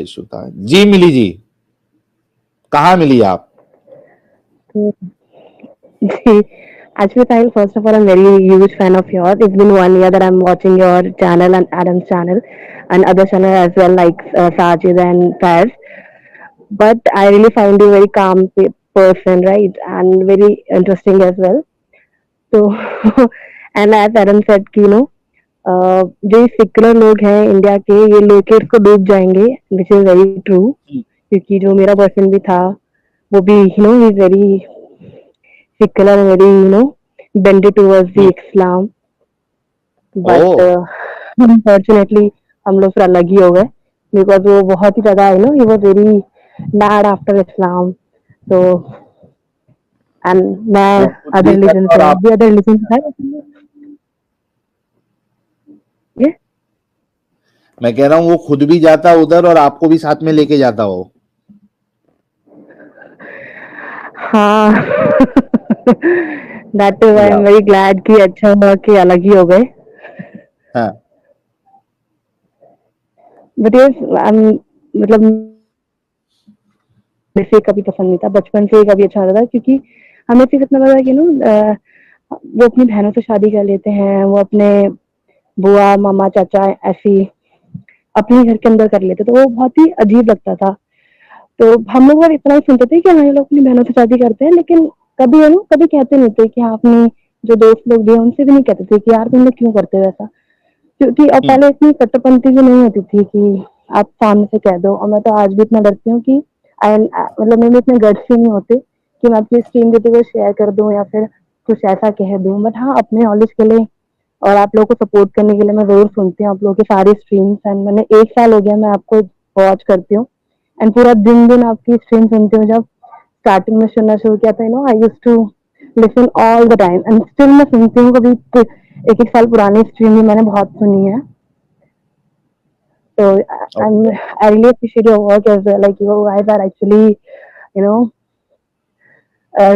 Issue था। जी मिली जी, कहाँ मिली आप? Actually, Sahil, first of all, I'm very huge fan of yours. It's been 1 year that I'm watching your channel and Adam's channel and other channel as well, like Sajid and Faiz. But I really find you very calm person, right? And very interesting as well. So, and as Adam said, कि जो secular लोग हैं India के ये लेके इसको डूब जाएंगे, विच इज वेरी ट्रू, क्योंकि जो मेरा पर्सन भी था वो भी he is very secular and very bended towards the Islam. But oh unfortunately हम लोग फिर अलग ही हो गए because वो बहुत ही ज़्यादा he was very mad after Islam. So and मैं वो खुद other भी religion जाता से और वो आप, भी other religion से था ये मैं कह रहा हूँ वो खुद भी जाता उधर और आपको भी साथ में लेके जाता हो। हाँ that too I या am very glad कि अच्छा हुआ कि अलग ही हो गए. हाँ But yes मतलब वैसे कभी पसंद नहीं था, बचपन से ही कभी अच्छा लगता था क्योंकि हमें सिर्फ इतना पता है कि वो अपनी बहनों से शादी कर लेते हैं, वो अपने बुआ मामा चाचा ऐसी अपने घर के अंदर कर लेते, तो वो बहुत ही अजीब लगता था. तो हम लोग इतना ही सुनते थे कि हाँ ये लोग अपनी बहनों से शादी करते हैं, लेकिन कभी कभी कहते नहीं थे कि हाँ अपनी जो दोस्त लोग भी हैं उनसे भी नहीं कहते थे कि यार तुम लोग क्यों करते हो ऐसा, क्योंकि अब पहले इतनी कट्टरपंथी भी नहीं होती थी कि आप सामने से कह दो. और मैं तो आज भी इतना डरती हूँ कि मतलब मेरे में इतने गट्स ही नहीं होते कि मैं अपनी स्ट्रीम किसी को शेयर कर दूं या फिर कुछ ऐसा कह दूं. बट हाँ अपने नॉलेज के लिए और आप लोगों को सपोर्ट करने के लिए मैं जरूर सुनती हूँ आप लोगों की सारी स्ट्रीम्स. एंड मैंने 1 साल हो गया मैं आपको वॉच करती हूँ एंड पूरा दिन दिन आपकी स्ट्रीम सुनती हूँ. जब स्टार्टिंग में सुनना शुरू किया था I used to listen all the time and still मैं सुनती हूँ. कभी 1 1 साल पुरानी स्ट्रीम भी मैंने बहुत सुनी है. So I really appreciate your work as well. Like you guys are actually, you know,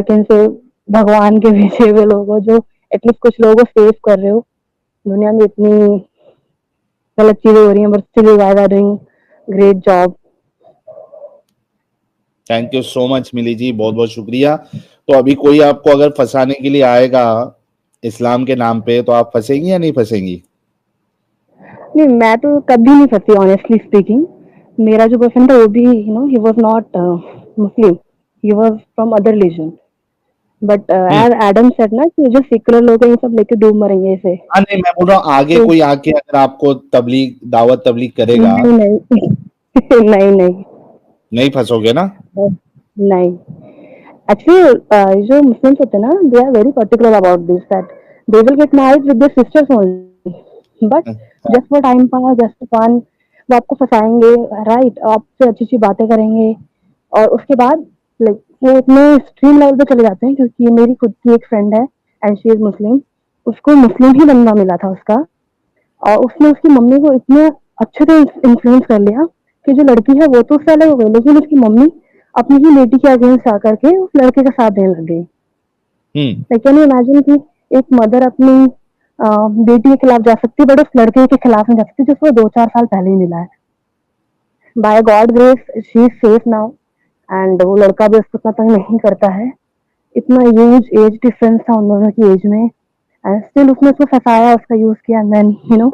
can say भगवान के पीछे वे लोग हो जो एटलीस्ट कुछ लोगों को सेव कर रहे हो. दुनिया में इतनी गलत चीजें हो रही हैं, but still you guys are doing great job. Thank you so much Mili ji, बहुत बहुत शुक्रिया। तो अभी कोई आपको अगर फंसाने के लिए आएगा इस्लाम के नाम पे तो आप फंसेंगी या नहीं फंसेंगी? नहीं मैं तो कभी नहीं फंसी ऑनेस्टली स्पीकिंग. मेरा जो पर्सन था वो भी he was not Muslim, he was from other religion. But as Adam said ना कि जो सेकुलर लोग हैं ये सब लेके डूब मरेंगे इसे. हाँ नहीं, मैं बोल रहा हूँ आगे तो कोई आके अगर आपको दावत तबलीग करेगा, नहीं नहीं नहीं नहीं नहीं फंसोगे ना? नहीं. Actually, जो Muslims होते हैं ना, they are very particular about this that they will get married with their sisters only, but just for time pass, just for fun, वो आपको फंसाएंगे, राइट, आपसे अच्छी अच्छी बातें करेंगे और उसके बाद लाइक वो इतने एक्सट्रीम लेवल पे चले जाते हैं. क्योंकि मेरी खुद की एक फ्रेंड है एंड शी इज मुस्लिम, उसको मुस्लिम ही बनना मिला था उसका, और उसने उसकी मम्मी को इतने अच्छे से इन्फ्लुएंस कर लिया कि जो लड़की है वो तो उससे अलग हो गई, लेकिन उसकी मम्मी अपनी ही बेटी के अगेंस्ट आकर के उस लड़के का साथ देने लग गई. लाइक कैन यू इमेजिन कि एक मदर अपनी बेटी के खिलाफ जा सकती है बट उस लड़के के खिलाफ नहीं जा सकती जिसको 2 4 साल पहले ही मिला है. By God grace she is safe now and वो लड़का भी उसको इतना तंग नहीं करता है. इतना ह्यूज एज डिफरेंस था उन दोनों की एज में एंड स्टिल उसने उसको फंसाया, उसका यूज किया and then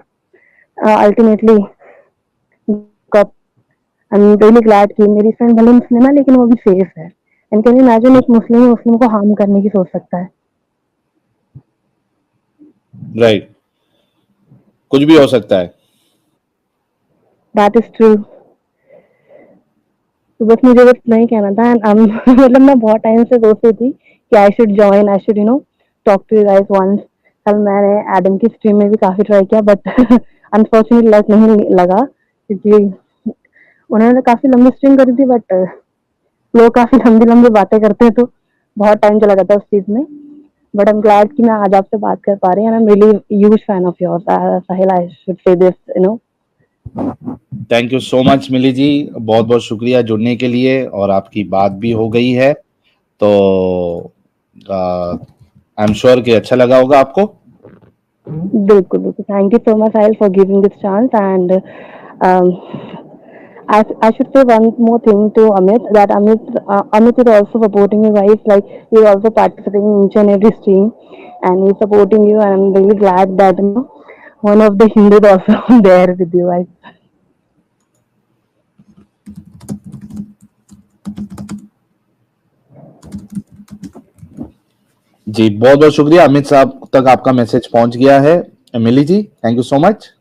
ultimately cup. I am really glad कि मेरी फ्रेंड भले मुस्लिम है लेकिन वो भी सेफ है. एंड कैन यू इमेजिन एक मुस्लिम मुस्लिम को हार्म करने की सोच सकता है. राइट, कुछ भी हो सकता है। That is true. तो बस मुझे बस नहीं कहना था एंड मतलब मैं बहुत टाइम से सोच रही थी कि I should join, I should talk to you guys once. कल मैंने एडम की स्ट्रीम में भी काफी ट्राई किया बट अनफॉर्चुनेटली लक नहीं लगा क्योंकि उन्होंने तो काफी लंबी स्ट्रीम करी थी बट लोग काफी लंबी लंबी बातें करते हैं तो बहुत टाइम चला जाता है उस चीज में. बट आई एम ग्लैड कि मैं आज आपसे बात कर पा रही हूँ. I am really huge fan of yours Sahil, I should say this. Thank you so much Mili ji, बहुत बहुत शुक्रिया जुड़ने के लिए और आपकी बात भी हो गई है तो आई एम श्योर कि अच्छा लगा होगा आपको। बिल्कुल बिल्कुल. Thank you so much Sahil for giving this chance and I should say one more thing to Amit, that Amit is also supporting you guys. Like, he is also participating in each and every stream, and he's supporting you. And I'm really glad that one of the Hindus also there with you guys. जी, बहुत-बहुत शुक्रिया। अमित साहब तक आपका message पहुंच गया है। Emily ji, thank you so much.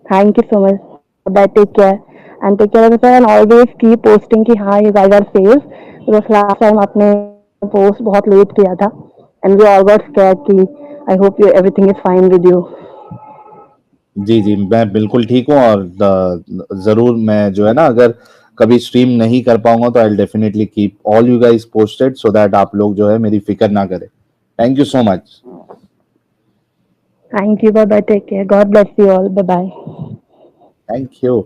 Thank you so much for that. Take care and take care of yourself, and always keep posting कि हाँ you guys are safe. Because last time आपने post बहुत late किया था, and we all got scared कि I hope everything is fine with you. जी, जी, मैं बिल्कुल ठीक हूँ और ज़रूर मैं जो है ना, अगर कभी स्ट्रीम नहीं कर पाऊँगा तो I will definitely keep all you guys posted so that आप लोग जो है मेरी फ़िक्र ना करें। Thank you so much. Thank you. Bye bye. Take care. God bless you all. Bye bye. Thank you.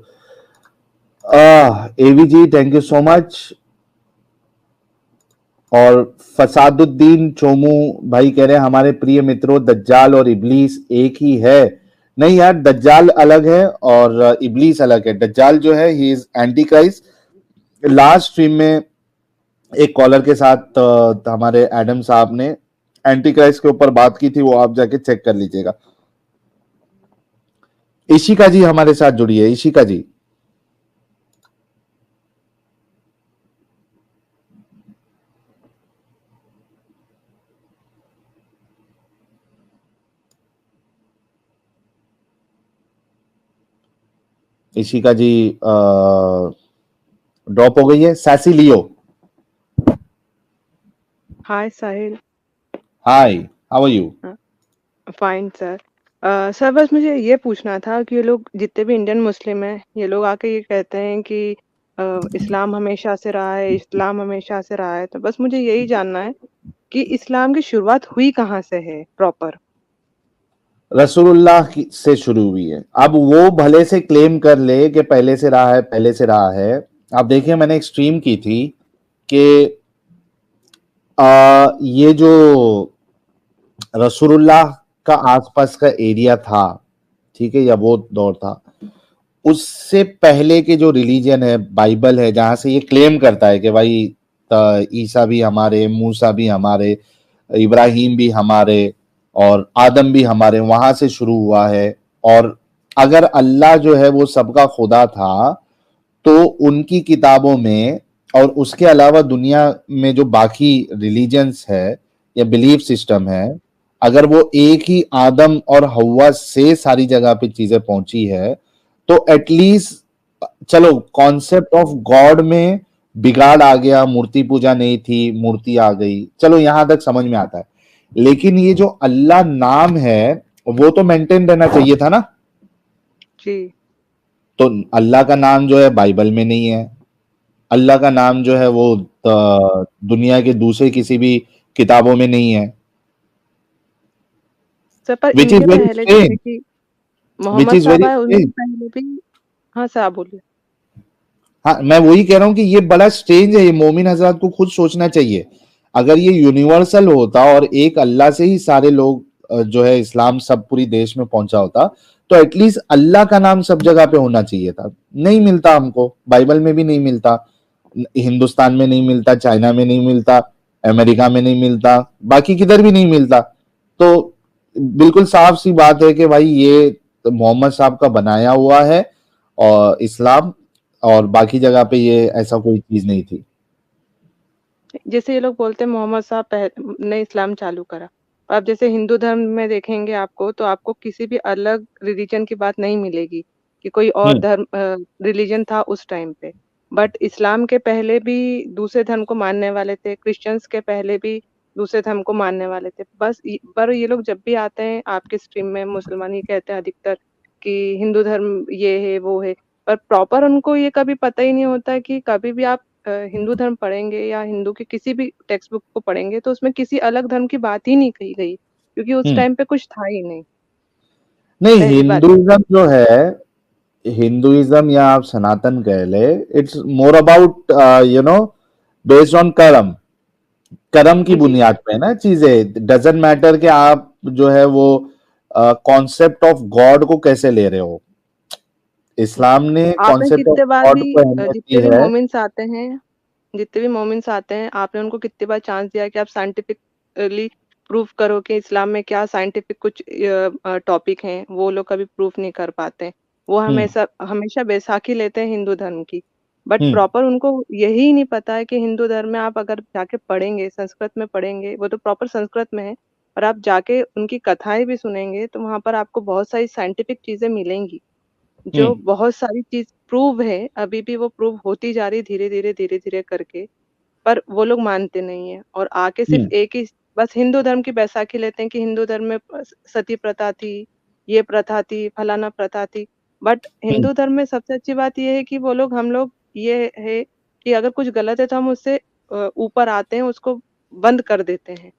Avi ji, thank you so much. और फसादुद्दीन चोमू भाई कह रहे हैं हमारे प्रिय मित्रों, दज्जाल और इब्लीस एक ही है। नहीं यार, दज्जाल अलग है और इब्लीस अलग है। दज्जाल जो है he is anti Christ. Last stream में एक कॉलर के साथ हमारे एडम साहब ने एंटी क्राइस्ट के ऊपर बात की थी, वो आप जाके चेक कर लीजिएगा। इशिका जी हमारे साथ जुड़ी है। इशिका जी, इशिका जी ड्रॉप हो गई है। Sassy Leo, hi Sahil. Hi, how are you? Fine sir. Sir बस मुझे ये पूछना था कि ये लोग जितने भी इंडियन मुस्लिम हैं, ये लोग आके ये कहते हैं कि इस्लाम हमेशा से रहा है, इस्लाम हमेशा से रहा है। तो बस मुझे यही जानना है कि इस्लाम की शुरुआत हुई कहाँ से है प्रॉपर। रसूलुल्लाह से शुरू हुई है। अब वो भले से क्लेम कर ले कि पहले से रहा है, पहले से रहा है। आप देखिए, मैंने एक स्ट्रीम की थी कि ये जो रसूलुल्लाह का आसपास का एरिया था, ठीक है, या वो दौर था, उससे पहले के जो रिलीजन है, बाइबल है, जहां से ये क्लेम करता है कि भाई ईसा भी हमारे, मूसा भी हमारे, इब्राहिम भी हमारे और आदम भी हमारे, वहां से शुरू हुआ है। और अगर अल्लाह जो है वो सबका खुदा था, तो उनकी किताबों में और उसके अलावा दुनिया में जो बाकी रिलीजन्स है या बिलीफ सिस्टम है, अगर वो एक ही आदम और हवा से सारी जगह पे चीजें पहुंची है, तो एटलीस्ट चलो कॉन्सेप्ट ऑफ गॉड में बिगाड़ आ गया, मूर्ति पूजा नहीं थी, मूर्ति आ गई, चलो यहां तक समझ में आता है। लेकिन ये जो अल्लाह नाम है वो तो मेंटेन रहना चाहिए था ना। जी। तो अल्लाह का नाम जो है बाइबल में नहीं है, अल्लाह का नाम जो है वो दुनिया के दूसरे किसी भी किताबों में नहीं है। सर पर विच इज इनके वेरी पहले स्ट्रेंज, जैसे कि विच मोहम्मद इज साहब वेरी आए, उनके स्ट्रेंज। पहले भी। हाँ सर, आप बोलिए। हाँ, मैं वही कह रहा हूं कि ये बड़ा स्ट्रेंज है। ये मोमिन हजरात को खुद सोचना चाहिए। अगर ये यूनिवर्सल होता और एक अल्लाह से ही सारे लोग जो है इस्लाम सब पूरी देश में पहुंचा होता, तो एटलीस्ट अल्लाह का नाम सब जगह पे होना चाहिए था। नहीं मिलता हमको, बाइबल में भी नहीं मिलता, हिंदुस्तान में नहीं मिलता, चाइना में नहीं मिलता, अमेरिका में नहीं मिलता, बाकी किधर भी नहीं मिलता। तो बिल्कुल साफ सी बात है कि भाई ये तो मोहम्मद साहब का बनाया हुआ है और इस्लाम, और बाकी जगह पे ये ऐसा कोई चीज नहीं थी। जैसे ये लोग बोलते हैं मोहम्मद साहब ने इस्लाम चालू करा। आप जैसे हिंदू धर्म में देखेंगे आपको, तो आपको किसी भी अलग रिलीजन की बात नहीं मिलेगी कि कोई और धर्म रिलीजन था उस टाइम पे। बट इस्लाम के पहले भी दूसरे धर्म को मानने वाले थे, क्रिश्चियंस के पहले भी दूसरे धर्म को मानने वाले थे। बस पर ये लोग जब भी आते हैं आपके स्ट्रीम में, मुसलमान ही कहते हैं अधिकतर कि हिंदू धर्म ये है वो है, पर प्रॉपर उनको ये कभी पता ही नहीं होता कि कभी भी आप हिंदू धर्म पढ़ेंगे या हिंदू के किसी भी टेक्स्ट बुक को पढ़ेंगे तो उसमें किसी अलग धर्म की बात ही नहीं कही गई, क्योंकि उस टाइम पे कुछ था ही नहीं। नहीं, पहली बात ये। हिंदुइज्म जो है, हिंदुइज्म या आप सनातन कह ले, it's more about based on कर्म। कर्म की जी। बुनियाद पे है ना चीजें। डजेंट मैटर कि आप जो है वो कॉन्सेप्ट ऑफ गॉड को कैसे ले रहे हो। इस्लाम ने आपने कॉन्सेप्ट ऑफ कितने बार गॉड भी को अहमियत दी जितने भी है। मोमिन्स आते हैं, आपने उनको कितनी बार चांस दिया कि आप साइंटिफिकली प्रूफ करो कि इस्लाम में क्या साइंटिफिक कुछ टॉपिक हैं, वो लोग कभी प्रूफ नहीं कर पाते। वो हम्म हमेशा बैसाखी लेते हैं हिंदू धर्म की, बट हम्म प्रॉपर उनको यही नहीं पता है कि हिंदू धर्म में आप अगर जाके पढ़ेंगे, संस्कृत में पढ़ेंगे, वो तो प्रॉपर संस्कृत में है, और आप जाके उनकी कथाएं भी सुनेंगे तो वहां पर आपको बहुत सारी साइंटिफिक चीजें मिलेंगी, जो हम्म बहुत सारी चीज प्रूव है, अभी भी वो प्रूव होती जा रही धीरे धीरे करके, पर वो लोग मानते नहीं है और आके सिर्फ हम्म एक ही बस हिंदू धर्म की बैसाखी लेते हैं कि हिंदू धर्म में सती प्रथा थी, ये प्रथा थी, फलाना प्रथा थी। बट हम्म हिंदू धर्म में सबसे अच्छी बात ये है कि वो लोग हम लोग ये है कि अगर कुछ गलत है तो हम उससे ऊपर आते हैं, उसको बंद कर देते हैं।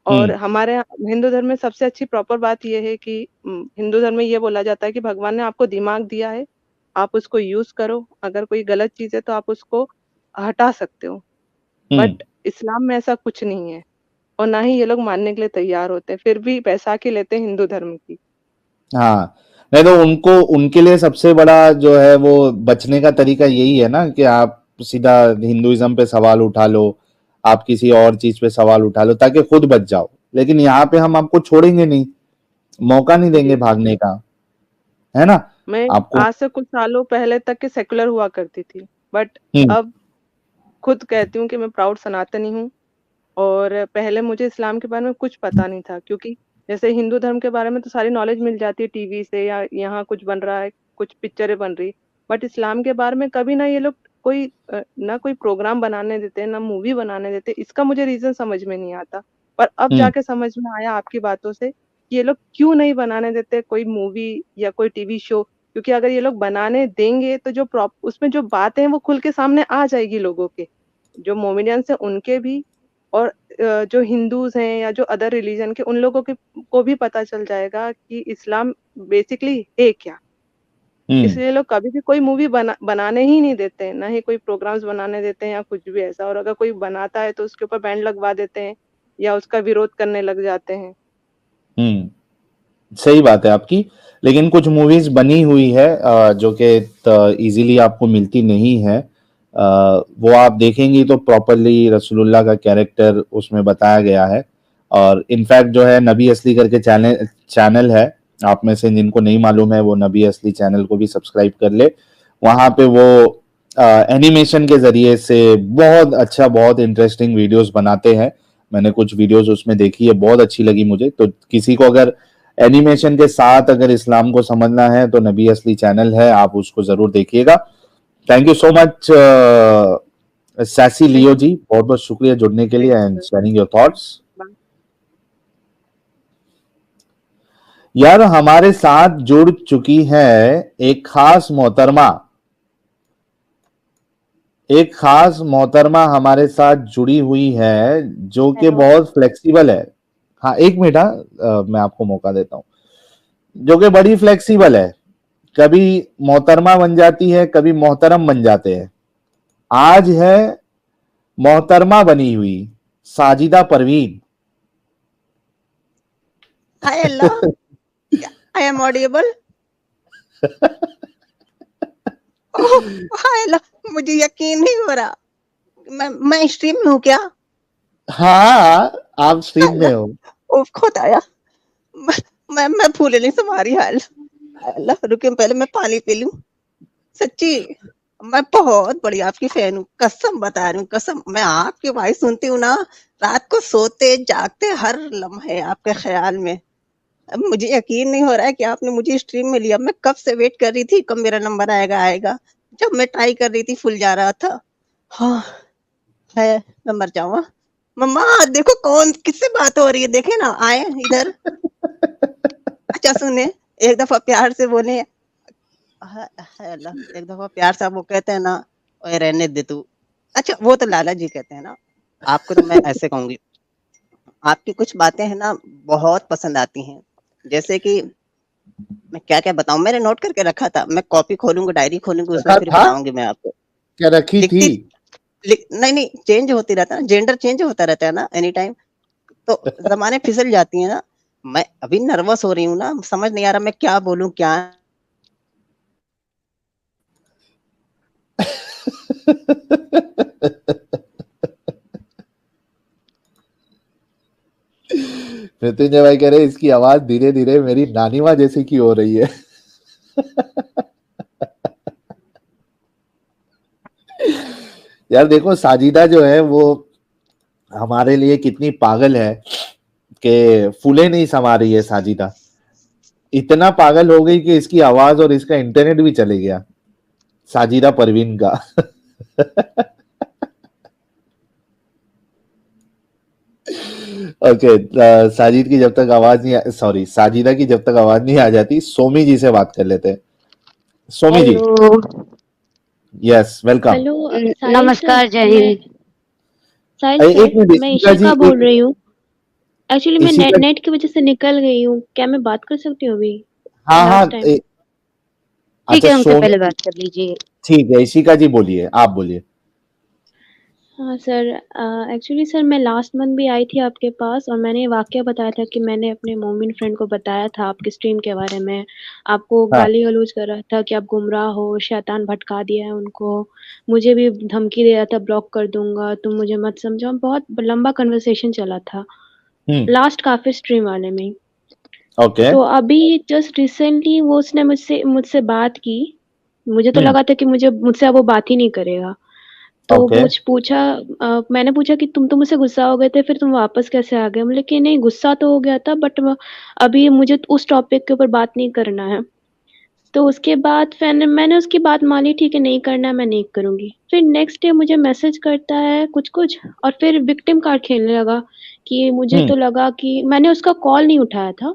और हम्म हमारे हिंदू धर्म में सबसे अच्छी प्रॉपर बात ये है कि हिंदू धर्म में ये बोला जाता है कि भगवान ने आपको दिमाग दिया है, आप उसको यूज करो, अगर कोई गलत चीज है तो आप उसको हटा सकते हो। हम्म बट इस्लाम में ऐसा कुछ नहीं है और ना ही ये लोग मानने के लिए तैयार होते हैं, फिर भी बैसाखी लेते हैं हिंदू धर्म की। हाँ, नहीं तो उनको उनके लिए सबसे बड़ा जो है वो बचने का तरीका यही है ना कि आप सीधा हिंदुइज्म पे सवाल उठा लो, आप किसी और चीज पे सवाल उठा लो ताकि खुद बच जाओ। लेकिन यहाँ पे हम आपको छोड़ेंगे नहीं, मौका नहीं देंगे जी, भागने का, है ना? मैं आपको आज से कुछ सालों पहले तक के सेकुलर हुआ करती थी, बट हम्म अब खुद कहती हूँ कि मैं प्राउड सनातनी हूँ। और पहले मुझे इस्लाम के बारे में कुछ पता नहीं था, क्योंकि जैसे हिंदू धर्म के बारे में तो सारी नॉलेज मिल जाती है टीवी से, या यहाँ कुछ बन रहा है, कुछ पिक्चरें बन रही, बट इस्लाम के बारे में कभी ना ये लोग कोई ना कोई प्रोग्राम बनाने देते, ना मूवी बनाने देते। इसका मुझे रीजन समझ में नहीं आता, पर अब हम्म जाके समझ में आया आपकी बातों से कि ये लोग क्यों नहीं बनाने देते कोई मूवी या कोई टीवी शो। क्योंकि अगर ये लोग बनाने देंगे तो जो उसमें जो बातें हैं वो खुल के सामने आ जाएगी लोगों के, जो मोमेडियंस हैं उनके भी, और जो हिंदूज हैं या जो अदर रिलीजन के उन लोगों के को भी पता चल जाएगा कि इस्लाम बेसिकली है क्या। हम्म इसलिए लोग कभी भी कोई मूवी बनाने ही नहीं देते हैं, ना ही कोई प्रोग्राम्स बनाने देते हैं या कुछ भी ऐसा, और अगर कोई बनाता है तो उसके ऊपर बैन लगवा देते हैं या उसका विरोध करने लग जाते हैं। हम्म सही बात है आपकी। लेकिन कुछ मूवीज बनी हुई है जो कि इजीली आपको मिलती नहीं है। वो आप देखेंगी तो प्रॉपरली रसूलुल्लाह का कैरेक्टर उसमें बताया गया है। और इनफैक्ट जो है नबी असली करके चैनल चैनल है, आप में से जिनको नहीं मालूम है वो नबी असली चैनल को भी सब्सक्राइब कर ले। वहां पे वो एनिमेशन के जरिए से बहुत अच्छा, बहुत इंटरेस्टिंग वीडियोस बनाते हैं। मैंने कुछ वीडियोस उसमें देखी है, बहुत अच्छी लगी मुझे। तो किसी को अगर एनिमेशन के साथ अगर इस्लाम को समझना है तो नबी असली चैनल है, आप उसको जरूर देखिएगा। थैंक यू सो मच सैसी थैंक लियो जी, बहुत बहुत शुक्रिया जुड़ने के लिए and you sharing your thoughts. Sir. यार हमारे साथ जुड़ चुकी है एक खास मोहतरमा, एक खास मोहतरमा हमारे साथ जुड़ी हुई है जो कि हेलो। बहुत फ्लेक्सिबल है। हाँ एक मिनट, हाँ मैं आपको मौका देता हूँ। जो कि बड़ी फ्लेक्सिबल है, कभी मोहतरमा बन जाती है, कभी मोहतरम बन जाते हैं। आज है मोहतरमा बनी हुई Sajida Parveen. Hi Allah, I am audible. ओह हाय अल्लाह, मुझे यकीन नहीं हो रहा। मैं स्ट्रीम में हूँ क्या? हाँ आप हाय स्ट्रीम में हो। अल्लाह, ओह खुदाया, मैं मैं फूले नहीं समा रही। हाय अल्लाह, हाय अल्लाह, रुके पहले मैं पानी पी लूं। सच्ची मैं बहुत बड़ी आपकी फैन हूँ, कसम बता रही हूँ, कसम। मैं आपकी आवाज सुनती हूँ ना, रात को सोते जागते हर लम्हे आपके ख्याल में। अब मुझे यकीन नहीं हो रहा है कि आपने मुझे स्ट्रीम में लिया। मैं कब से वेट कर रही थी, कब मेरा नंबर आएगा आएगा। जब मैं ट्राई कर रही थी फुल जा रहा था। हाँ है, मैं मर जाऊंगा। मम्मा देखो कौन किससे बात हो रही है, देखे ना, आए इधर। अच्छा सुने, एक दफा प्यार से बोले, है अल्लाह, एक दफा प्यार से वो कहते हैं ना, ओए रहने दे तू। अच्छा वो तो लाला जी कहते हैं ना, आपको तो मैं ऐसे कहूंगी। आपकी कुछ बातें हैं ना, बहुत पसंद आती हैं। जैसे कि मैं क्या क्या बताऊं, मैंने नोट करके रखा था। मैं कॉपी खोलूंगी, डायरी खोलूंगी, उसमें रखा फिर था बताऊंगी मैं आपको। क्या, रखी थी? लिखती नहीं नहीं, चेंज होती रहता है ना, जेंडर चेंज होता रहता है ना एनी टाइम, तो जमाने फिसल जाती है ना। मैं अभी नर्वस हो रही हूँ ना, समझ नहीं आ रहा मैं क्या बोलूं क्या मृत्युंजय भाई कह रहे इसकी आवाज धीरे धीरे मेरी नानी माँ जैसी की हो रही है। यार देखो साजिदा जो है वो हमारे लिए कितनी पागल है कि फूले नहीं समा रही है साजिदा। इतना पागल हो गई कि इसकी आवाज और इसका इंटरनेट भी चले गया साजिदा परवीन का। ओके साजिद की जब तक आवाज नहीं, सॉरी साजिदा की जब तक आवाज नहीं आ जाती, सोमी जी से बात कर लेते हैं। सोमी जी, हेलो यस वेलकम। हेलो साहिल सर नमस्कार, जय मैं हिंद। साहिल एक सर मिनट मैं इशिका जी, इशिका बोल रही हूँ। एक्चुअली मैं इशिका, नेट की वजह से निकल गई हूँ। क्या मैं बात कर सकती हूँ अभी हाँ हाँ लास्ट टाइम? ठीक अच्छा है, उनसे सोनी, पहले बात कर लीजिए। ठीक है इशिका जी बोलिए, आप बोलिए। हाँ सर, एक्चुअली सर मैं लास्ट मंथ भी आई थी आपके पास और मैंने ये वाकया बताया था कि मैंने अपने मोमिन फ्रेंड को बताया था आपके स्ट्रीम के बारे में। आपको हाँ गाली गलौज कर रहा था कि आप गुमराह हो, शैतान भटका दिया है उनको। मुझे भी धमकी दे रहा था ब्लॉक कर दूंगा, तुम मुझे मत समझो। बहुत लंबा कन्वर्सेशन चला था लास्ट काफी स्ट्रीम वाले में। ओके तो अभी जस्ट रिसेंटली वो उसने मुझसे मुझसे बात की। मुझे तो लगा था कि मुझसे अब वो बात ही नहीं करेगा। तो ओके पूछा, मैंने पूछा कि तुम तो मुझसे गुस्सा हो गए थे, फिर तुम वापस कैसे आ गए? बोले कि नहीं गुस्सा तो हो गया था बट अभी मुझे उस टॉपिक के ऊपर बात नहीं करना है। तो उसके बाद फिर मैंने उसकी बात मान ली, ठीक है नहीं करना है मैं नहीं करूंगी। फिर नेक्स्ट डे मुझे मैसेज करता है कुछ कुछ और फिर विक्टिम कार्ड खेलने लगा कि मुझे तो लगा कि मैंने उसका कॉल नहीं उठाया था।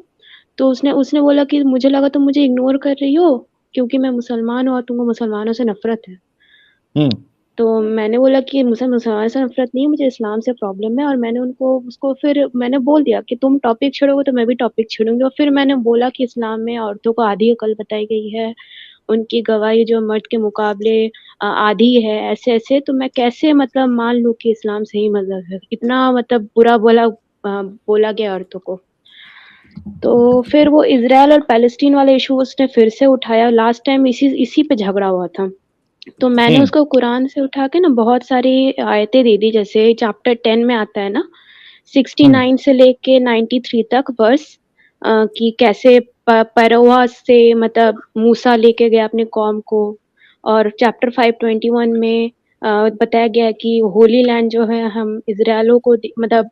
तो उसने उसने बोला कि मुझे लगा तुम मुझे इग्नोर कर रही हो क्योंकि मैं मुसलमान हूँ और तुमको मुसलमानों से नफरत है। तो मैंने बोला कि मुझे मुसलमान से नफरत नहीं है, मुझे इस्लाम से प्रॉब्लम है। और मैंने उसको फिर मैंने बोल दिया कि तुम टॉपिक छेड़ोगे तो मैं भी टॉपिक छेड़ूंगी। और फिर मैंने बोला कि इस्लाम में औरतों को आधी अकल बताई गई है, उनकी गवाही जो मर्द के मुकाबले आधी है, ऐसे ऐसे। तो मैं कैसे मतलब मान लूं कि इस्लाम सही मजहब है? इतना मतलब बुरा बोला गया औरतों को। तो फिर वो इजराइल और पैलेस्टीन वाला इशू उसने फिर से उठाया। लास्ट टाइम इसी पे झगड़ा हुआ था। तो मैंने उसको कुरान से उठा के ना बहुत सारी आयतें दे दी। जैसे चैप्टर 10 में आता है ना 69 से लेके 93 तक वर्स, कि कैसे परवा से मतलब मूसा लेके गया अपने कौम को। और चैप्टर 521 में बताया गया है कि होली लैंड जो है हम इजराइलों को मतलब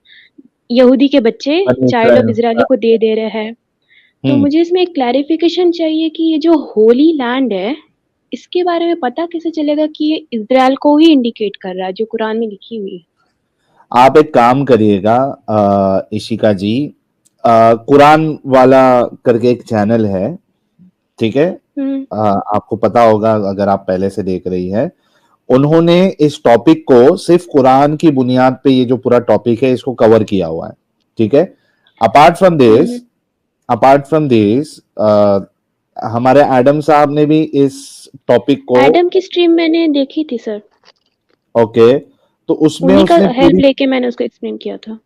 यहूदी के बच्चे चाइल्ड ऑफ इजराइली को दे रहे हैं। तो मुझे इसमें एक क्लैरिफिकेशन चाहिए कि ये जो होली लैंड है इसके बारे में पता कैसे चलेगा कि ये इजराइल को ही इंडिकेट कर रहा है जो कुरान में लिखी हुई है? आप एक काम करिएगा इशिका जी, कुरान वाला करके एक चैनल है, ठीक है, आपको पता होगा अगर आप पहले से देख रही हैं। उन्होंने इस टॉपिक को सिर्फ कुरान की बुनियाद पे ये जो पूरा टॉपिक है इसको कवर किया हुआ है, ठीक है। अपार्ट फ्रॉम दिस हमारे एडम साहब ने भी इस टॉपिक को, एडम की स्ट्रीम मैंने देखी थी सर। ओके, तो उसमें उन्हीं का उसने हेल्प पूरी, लेके मैंने उसको एक्सप्लेन किया था।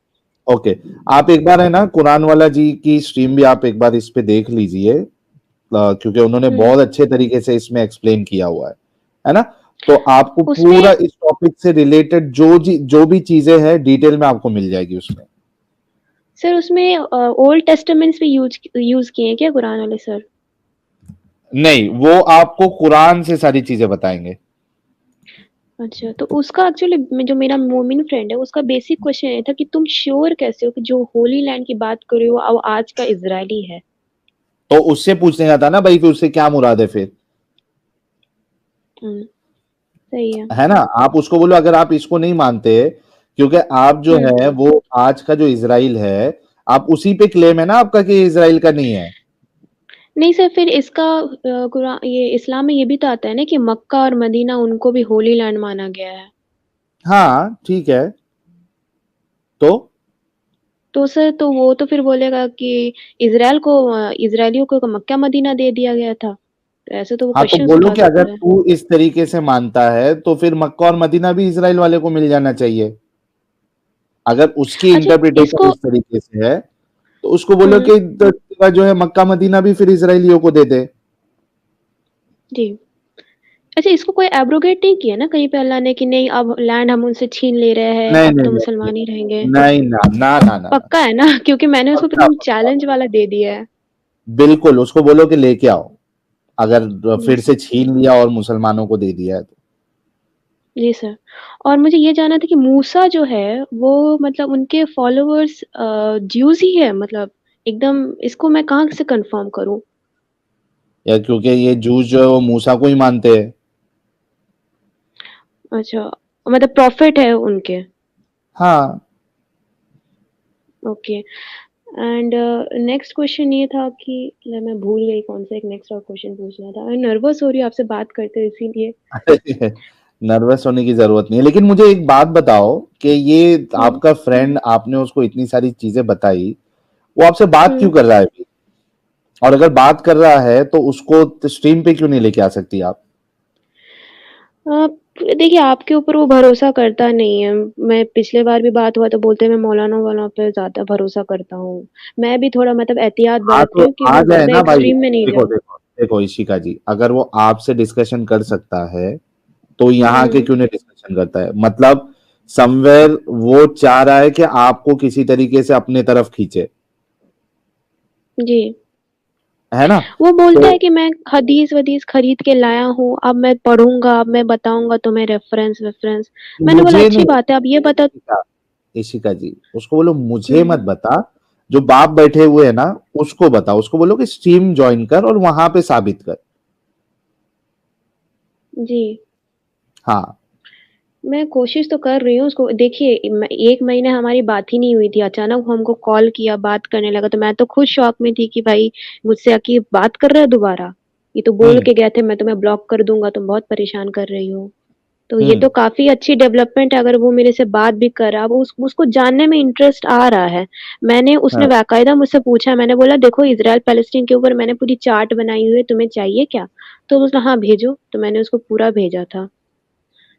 ओके, आप एक बार है ना कुरान वाला जी की स्ट्रीम भी आप एक बार इस पे देख लीजिए, क्योंकि उन्होंने बहुत अच्छे तरीके से इसमें एक्सप्लेन किया हुआ है ना। तो आपको पूरा इस टॉपिक से रिलेटेड जो भी चीजें हैं डिटेल में आपको मिल जाएगी उसमें। सर उसमें ओल्ड टेस्टामेंट्स भी यूज किए हैं क्या कुरान वाले सर? नहीं, वो आपको कुरान से सारी चीजें बताएंगे। अच्छा, तो उसका एक्चुअली जो मेरा मोमिन फ्रेंड है उसका बेसिक क्वेश्चन ये था कि तुम श्योर कैसे हो कि जो होली लैंड की बात कर रहे हो वो आज का इजरायली है? तो उससे पूछने का था ना भाई कि उससे क्या मुराद है फिर, सही है ना। आप उसको बोलो अगर आप इसको नहीं मानते, क्योंकि आप जो है वो आज का जो इजराइल है आप उसी पे क्लेम है ना आपका कि इजराइल का नहीं है। नहीं सर, फिर इसका कुरान ये इस्लाम में ये भी तो आता है ना कि मक्का और मदीना उनको भी होली लैंड माना गया है। हाँ ठीक है, तो सर तो वो तो फिर बोलेगा कि इजराइलियों को मक्का मदीना दे दिया गया था। तो ऐसे तो वो हाँ तो क्वेश्चन बोलो उठा कि अगर सकता है। तू इस तरीके से मानता है तो फिर मक्का और मदीना भी इजराइल वाले को मिल जाना चाहिए। अगर उसकी अच्छा इंटरप्रिटेशन इसको इस तरीके से है तो उसको बोलो कि जो है मक्का मदीना भी फिर इजराइलियों को दे दे। जी अच्छा, इसको कोई एब्रोगेट नहीं किया ना कहीं पे अल्लाह ने कि नहीं अब लैंड हम उनसे छीन ले रहे हैं, नहीं अब नहीं तो नहीं मुसलमान ही रहेंगे? नहीं, ना ना ना ना ना, पक्का है ना? क्योंकि मैंने उसको पक्का एकदम पक्का, चैलेंज वाला दे दिया है। बिल्कुल उसको बोलो कि लेके आओ, अगर जी फिर सर। से छीन लिया और मुसलमानों को दे दिया है तो। जी सर। और मुझे ये जानना था कि मूसा जो है वो मतलब उनके फॉलोअर्स ज्यूज ही है, मतलब एकदम इसको मैं कहाँ से कंफर्म करूँ? या क्योंकि ये जूस जो है वो मूसा को ही मानते हैं। अच्छा, मतलब प्रॉफिट है उनके। हाँ, ओके। एंड नेक्स्ट क्वेश्चन ये था कि मैं भूल गई कौन सा एक नेक्स्ट और क्वेश्चन पूछना था। मैं नर्वस हो रही हूँ आपसे बात करते हुए इसीलिए। नर्वस होने की जरूरत नहीं है, लेकिन मुझे एक बात बताओ कि ये हम्म आपका फ्रेंड, आपने उसको इतनी सारी चीजें बताई, वो आपसे बात क्यों हम्म कर रहा है अभी? और अगर बात कर रहा है तो उसको स्ट्रीम पे क्यों नहीं लेके आ सकती आप? आप देखिए, आपके ऊपर वो भरोसा करता नहीं है। मैं पिछले बार भी बात हुआ तो बोलते हैं मैं मौलाना वाला पे ज्यादा भरोसा करता हूँ। मैं भी थोड़ा मतलब एहतियात हाँ बरत तो रही हूँ कि आ मैं जाए ज्यादा ना भाई, एक्सट्रीम में नहीं देखो जाऊँ। देखो देखो इशिका जी, अगर वो आपसे डिस्कशन कर सकता है तो यहाँ के हम्म। क्यों नहीं डिस्कशन करता है? मतलब समवेयर वो चाह रहा है कि आपको किसी तरीके से अपने तरफ खींचे, जी। है ना? वो तो बोलता है कि मैं हदीस वदीस खरीद के लाया हूँ, अब मैं पढ़ूंगा, अब मैं बताऊंगा तुम्हें रेफरेंस वेफरेंस। मैंने बोला मुझे अच्छी नहीं, बात है, अब ये बता। इशिका इशिका जी, उसको बोलो मुझे मत हम्म। बता, जो बाप बैठे हुए है ना उसको बता, उसको बोलो कि स्ट्रीम ज्वाइन कर और वहां पे साबित कर। जी। हाँ, मैं कोशिश तो कर रही हूँ उसको। देखिए, 1 महीने हमारी बात ही नहीं हुई थी, अचानक वो हमको कॉल किया, बात करने लगा, तो मैं तो खुद शॉक में थी कि भाई मुझसे आके बात कर रहे हो दोबारा। ये तो बोल हम्म के गए थे मैं तुम्हें ब्लॉक कर दूंगा, तुम बहुत परेशान कर रही हो। तो ये हम्म तो काफी अच्छी डेवलपमेंट है, अगर वो मेरे से बात भी कर रहा है, अब उसको जानने में इंटरेस्ट आ रहा है। उसने हाँ, बाकायदा मुझसे पूछा, मैंने बोला देखो इजराइल पैलेस्टीन के ऊपर मैंने पूरी चार्ट बनाई हुई है, तुम्हें चाहिए क्या? तो उसने हाँ भेजो, तो मैंने उसको पूरा भेजा था।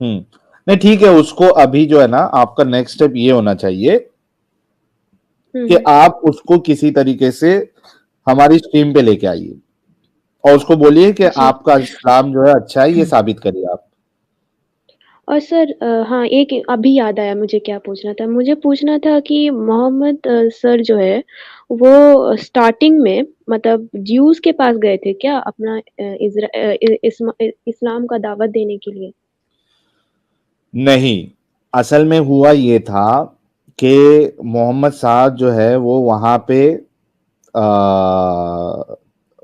नहीं ठीक है, उसको अभी जो है ना आपका नेक्स्ट स्टेप ये होना चाहिए कि हम्म। आप उसको किसी तरीके से हमारी स्ट्रीम पे लेके आइए और उसको बोलिए कि जी। आपका इस्लाम जो है अच्छा है, ये साबित करिए आप। और सर हाँ, एक अभी याद आया मुझे क्या पूछना था। मुझे पूछना था कि मोहम्मद सर जो है वो स्टार्टिंग में मतलब ज्यूस के पास गए थे क्या अपना इस्लाम का दावत देने के लिए? नहीं, असल में हुआ ये था कि मोहम्मद साहब जो है वो वहां पे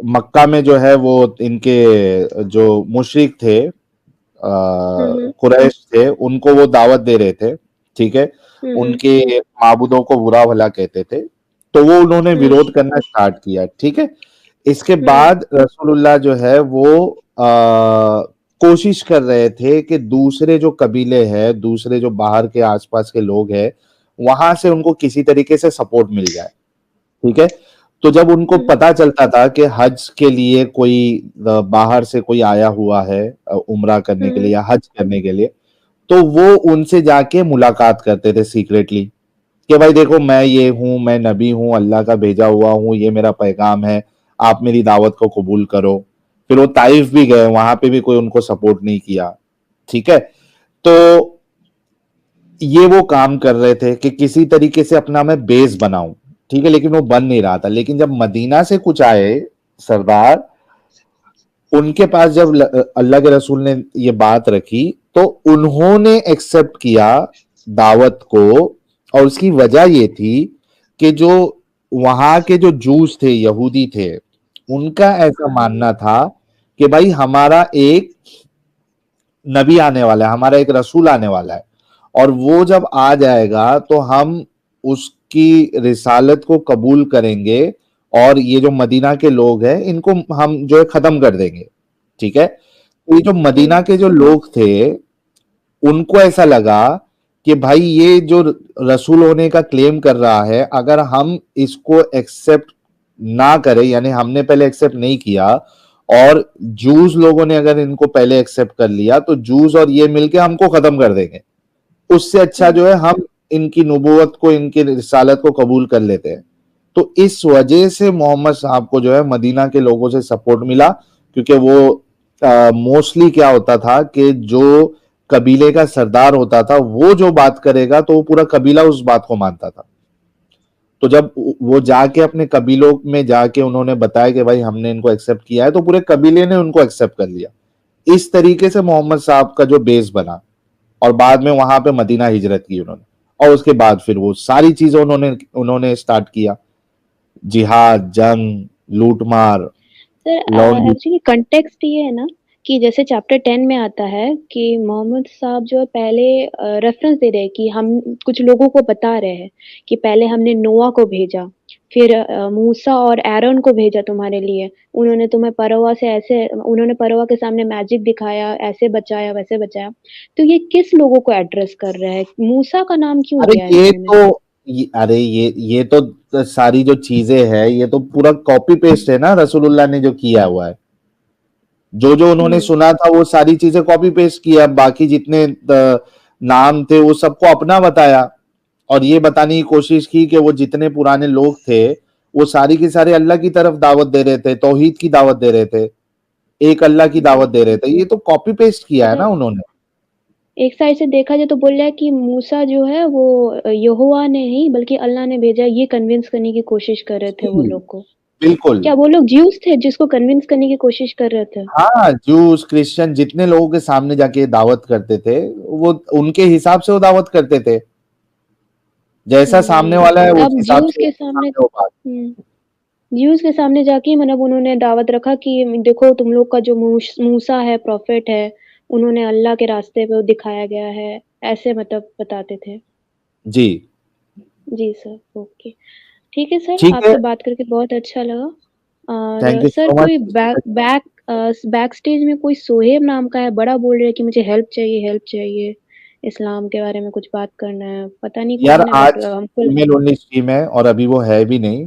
मक्का में जो है वो इनके जो मुशरिक थे, हम्म कुरैश थे, उनको वो दावत दे रहे थे, ठीक है? हम्म उनके माबूदों को बुरा भला कहते थे, तो वो उन्होंने हम्म विरोध करना स्टार्ट किया, ठीक है? इसके हम्म बाद रसूलुल्लाह जो है वो कोशिश कर रहे थे कि दूसरे जो कबीले हैं, दूसरे जो बाहर के आसपास के लोग हैं, वहां से उनको किसी तरीके से सपोर्ट मिल जाए, ठीक है? तो जब उनको हम्म पता चलता था कि हज के लिए कोई बाहर से कोई आया हुआ है उम्रा करने के लिए हम्म या हज करने के लिए, तो वो उनसे जाके मुलाकात करते थे सीक्रेटली कि भाई देखो मैं ये हूं, मैं नबी हूं, अल्लाह का भेजा हुआ हूं, ये मेरा पैगाम है, आप मेरी दावत को कबूल करो। फिर वो ताइफ भी गए, वहां पे भी कोई उनको सपोर्ट नहीं किया, ठीक है? तो ये वो काम कर रहे थे कि किसी तरीके से अपना मैं बेस बनाऊं, ठीक है? लेकिन वो बन नहीं रहा था। लेकिन जब मदीना से कुछ आए सरदार, उनके पास जब अल्लाह के रसूल ने ये बात रखी तो उन्होंने एक्सेप्ट किया दावत को। और उसकी वजह ये थी कि जो वहां के जो जूस थे, यहूदी थे, उनका ऐसा मानना था कि भाई हमारा एक नबी आने वाला है, हमारा एक रसूल आने वाला है, और वो जब आ जाएगा तो हम उसकी रिसालत को कबूल करेंगे और ये जो मदीना के लोग हैं इनको हम जो है खत्म कर देंगे, ठीक है? तो ये जो मदीना के जो लोग थे उनको ऐसा लगा कि भाई ये जो रसूल होने का क्लेम कर रहा है, अगर हम इसको एक्सेप्ट ना करें, यानी हमने पहले एक्सेप्ट नहीं किया और जूस लोगों ने अगर इनको पहले एक्सेप्ट कर लिया तो जूस और ये मिलके हमको खत्म कर देंगे, उससे अच्छा जो है हम इनकी नबूवत को, इनकी रिसालत को कबूल कर लेते हैं। तो इस वजह से मोहम्मद साहब को जो है मदीना के लोगों से सपोर्ट मिला, क्योंकि वो मोस्टली क्या होता था कि जो कबीले का सरदार होता था वो जो बात करेगा तो वो पूरा कबीला उस बात को मानता था। तो जब वो जाके अपने कबीलों में जाके उन्होंने बताया कि भाई हमने इनको एक्सेप्ट किया है, तो पूरे कबीले ने उनको एक्सेप्ट कर लिया। इस तरीके से मोहम्मद साहब का जो बेस बना और बाद में वहां पे मदीना हिजरत की उन्होंने, और उसके बाद फिर वो सारी चीजें उन्होंने उन्होंने स्टार्ट किया, जिहाद, जंग, लूटमार, सर लॉन्ग। एक्चुअली कंटेक्स्ट ये है ना कि जैसे चैप्टर 10 में आता है कि मोहम्मद साहब जो है पहले रेफरेंस दे रहे हैं कि हम कुछ लोगों को बता रहे हैं कि पहले हमने नोआ को भेजा, फिर मूसा और एरन को भेजा तुम्हारे लिए, उन्होंने तुम्हें परवा से ऐसे, उन्होंने परवा के सामने मैजिक दिखाया, ऐसे बचाया वैसे बचाया। तो ये किस लोगों को एड्रेस कर रहा है? मूसा का नाम क्यों अरे लिया है ये इसमें? तो अरे ये तो सारी जो चीजें है ये तो पूरा कॉपी पेस्ट है ना, रसूलुल्लाह ने जो किया हुआ है, जो जो उन्होंने सुना था वो सारी चीजें कॉपी पेस्ट किया, बाकी जितने नाम थे वो सबको अपना बताया और ये बताने की कोशिश की कि वो जितने पुराने लोग थे वो सारी की सारे अल्लाह की तरफ दावत दे रहे थे, तौहीद की दावत दे रहे थे, एक अल्लाह की दावत दे रहे थे। ये तो कॉपी पेस्ट किया है ना उन्होंने। एक साइड से देखा जाए तो बोल रहा है कि मूसा जो है वो यहोवा ने ही बल्कि अल्लाह ने भेजा, ये कन्विंस करने की कोशिश कर रहे थे वो लोग को। बिल्कुल। क्या वो लोग ज्यूस थे जिसको कन्विंस करने की कोशिश कर रहे थे? हाँ, जूस, क्रिश्चियन जितने लोगों के सामने जाके दावत करते थे वो उनके हिसाब से वो दावत करते थे, जैसा सामने वाला है उस अब हिसाब ज्यूस से के सामने वो बात। ज्यूस के सामने जाके मतलब उन्होंने दावत रखा कि देखो तुम लोग का जो मूसा है, प्रॉफिट है, उन्होंने अल्लाह के रास्ते पे दिखाया गया है, ऐसे मतलब बताते थे। जी जी सर, ओके, ठीक है सर, ठीक है। आपसे बात करके बहुत अच्छा लगा। थैंक और यू सर सो कोई मच। बैक स्टेज में कोई सोहेब नाम का है, बड़ा बोल रहा है कि मुझे हेल्प चाहिए, इस्लाम के बारे में कुछ बात करना है, पता नहीं यार कौन है बट आज हमको फीमेल ओनली स्ट्रीम है और अभी वो है भी नहीं।